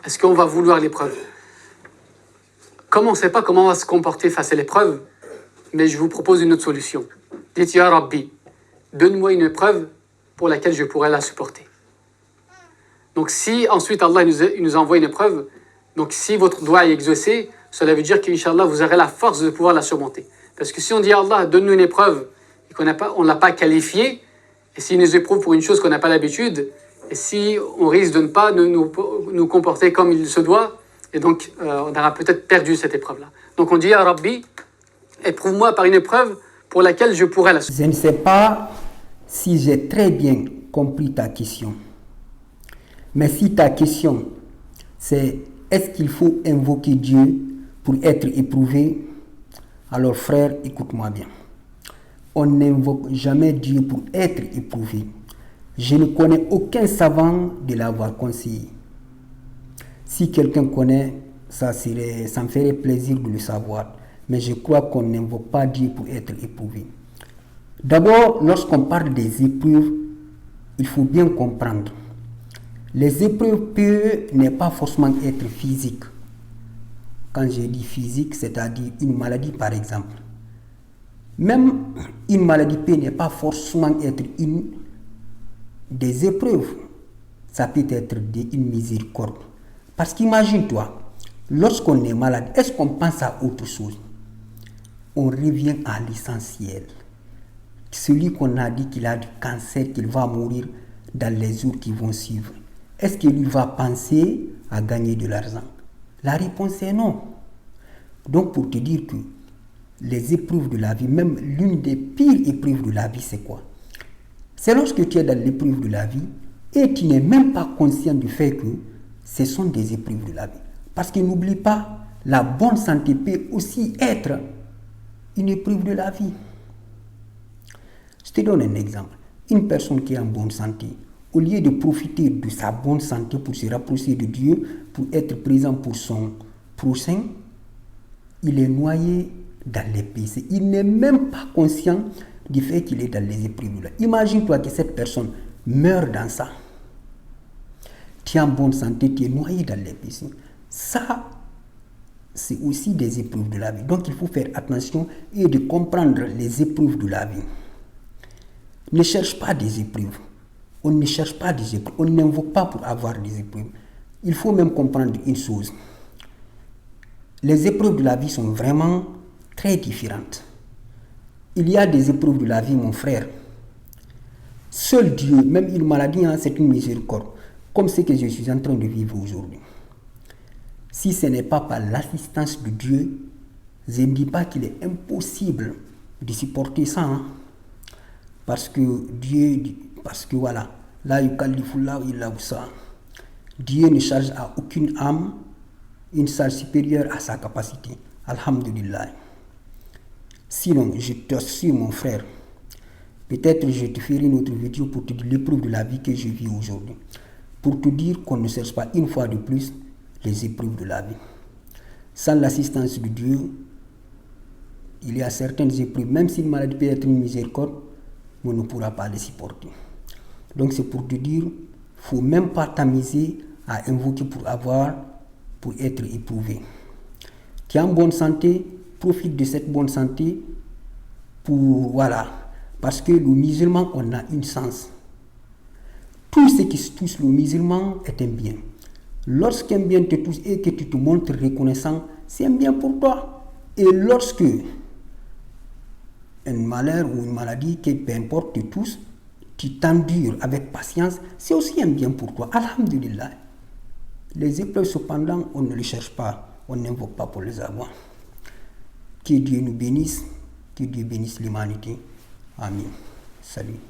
Est-ce qu'on va vouloir l'épreuve? Comme on ne sait pas comment on va se comporter face à l'épreuve, mais je vous propose une autre solution. Dites, Ya Rabbi, donne-moi une épreuve pour laquelle je pourrais la supporter. Donc si ensuite Allah nous envoie une épreuve, donc si votre doigt est exaucé, cela veut dire qu'Inch'Allah, vous aurez la force de pouvoir la surmonter. Parce que si on dit à Allah, donne-nous une épreuve, et qu'on ne l'a pas qualifiée, et s'il nous éprouve pour une chose qu'on n'a pas l'habitude, et si on risque de ne pas nous comporter comme il se doit, et donc on aura peut-être perdu cette épreuve-là. Donc on dit, Ya Rabbi, éprouve-moi par une épreuve pour laquelle je pourrais la surmonter. Je ne sais pas si j'ai très bien compris ta question. Mais si ta question, c'est est-ce qu'il faut invoquer Dieu pour être éprouvé? Alors frère, écoute-moi bien. On n'invoque jamais Dieu pour être éprouvé. Je ne connais aucun savant de l'avoir conseillé. Si quelqu'un connaît, ça me ferait plaisir de le savoir. Mais je crois qu'on n'invoque pas Dieu pour être éprouvé. D'abord, lorsqu'on parle des épreuves, il faut bien comprendre. Les épreuves peuvent ne pas forcément être physiques. Quand je dis physique, c'est-à-dire une maladie par exemple. Même une maladie peut ne pas forcément être une des épreuves. Ça peut être une miséricorde. Parce qu'imagine-toi, lorsqu'on est malade, est-ce qu'on pense à autre chose? On revient à l'essentiel. Celui qu'on a dit qu'il a du cancer, qu'il va mourir dans les jours qui vont suivre, est-ce qu'il va penser à gagner de l'argent? La réponse est non. Donc pour te dire que les épreuves de la vie, même l'une des pires épreuves de la vie, c'est quoi? C'est lorsque tu es dans l'épreuve de la vie et tu n'es même pas conscient du fait que ce sont des épreuves de la vie. Parce que n'oublie pas, la bonne santé peut aussi être une épreuve de la vie. Je te donne un exemple. Une personne qui est en bonne santé, au lieu de profiter de sa bonne santé pour se rapprocher de Dieu, pour être présent pour son prochain, il est noyé dans les péchés. Il n'est même pas conscient du fait qu'il est dans les épreuves. Imagine-toi que cette personne meurt dans ça. Tu es en bonne santé, tu es noyé dans les péchés. Ça, c'est aussi des épreuves de la vie. Donc il faut faire attention et de comprendre les épreuves de la vie. Ne cherche pas des épreuves. On ne cherche pas des épreuves. On n'invoque pas pour avoir des épreuves. Il faut même comprendre une chose. Les épreuves de la vie sont vraiment très différentes. Il y a des épreuves de la vie, mon frère. Seul Dieu, même une maladie, c'est une miséricorde. Comme ce que je suis en train de vivre aujourd'hui. Si ce n'est pas par l'assistance de Dieu, je ne dis pas qu'il est impossible de supporter ça. Parce que Dieu, voilà, là Dieu ne charge à aucune âme une charge supérieure à sa capacité. Alhamdulillah. Sinon, je t'assure mon frère, peut-être je te ferai une autre vidéo pour te dire l'épreuve de la vie que je vis aujourd'hui. Pour te dire qu'on ne cherche pas une fois de plus les épreuves de la vie. Sans l'assistance de Dieu, il y a certaines épreuves, même si une maladie peut être une miséricorde, on ne pourra pas les supporter. Donc c'est pour te dire, il ne faut même pas t'amuser à invoquer pour être éprouvé. Tu es en bonne santé, profite de cette bonne santé parce que le musulman, on a une chance. Tout ce qui se touche le musulman est un bien. Lorsqu'un bien te touche et que tu te montres reconnaissant, c'est un bien pour toi. Et lorsque un malheur ou une maladie, peu importe, te touche, tu t'endures avec patience, c'est aussi un bien pour toi. Alhamdulillah. Les épreuves, cependant, on ne les cherche pas, on n'invoque pas pour les avoir. Que Dieu nous bénisse, que Dieu bénisse l'humanité. Amen. Salut.